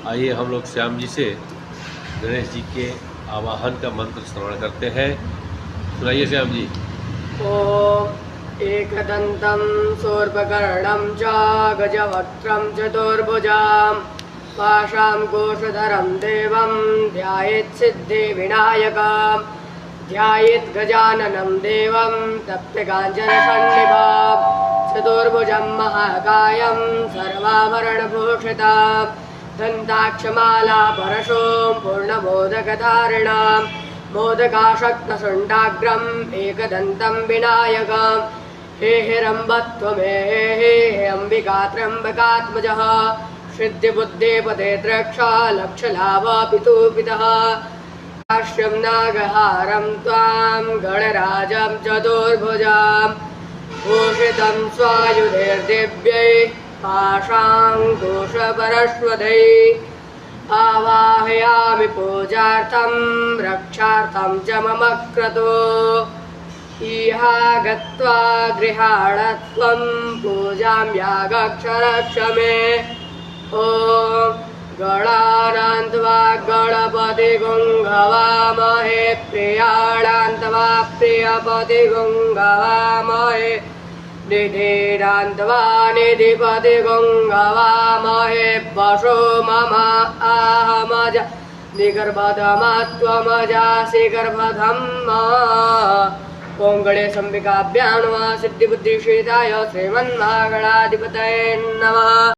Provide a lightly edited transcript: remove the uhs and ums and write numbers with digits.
आइए हम लोग श्याम जी से गणेश जी के आवाहन का मंत्र श्रवण करते हैं। सुनाइए श्याम जी। ओम एकदन्तं शूर्पकर्णं च गजवक्त्रं चतुर्भुजां पाशाङ्कुशधरं देवं ध्यायेत् सिद्धिविनायकं ध्यायेत् गजाननं देवं तप्तकाञ्चनसन्निभं चतुर्भुजं महाकायं सर्वाभरणभूषितां दन्ताक्षमाला परशुं पूर्णमोदकधारिणां मोदकाशक्तशुण्डाग्रम् एकदन्तं विनायकं हे हिरम्बत्वमे हे अम्बिका त्र्यम्बकात्मजः सिद्धिबुद्धिपदे द्रक्षा लक्षलाभपितुपितः काश्यं नागहारं त्वां गणराजं चतुर्भुजां भूषितं स्वायुधैर्दिव्यैः पाशाङ्कुशपरश्वदैः आवाहयामि पूजार्थं रक्षार्थं च मम क्रतो इहा गत्वा गृहाणत्वं पूजां यागक्ष मे ॐ गणानान्त्वा गणपतिगुङ्घवामहे प्रियाणान्त्वा प्रियपतिगुङ्घवामहे निधिरान्त्वा निधिपतिगुङ्घवामहे वशो मम आहमज निगर्भधमत्वमजासि गर्भधम्मा ॐ गणेशाम्बिकाभ्यां नमः। सिद्धिबुद्धिषेताय श्रीमन्महागणाधिपतये नमः।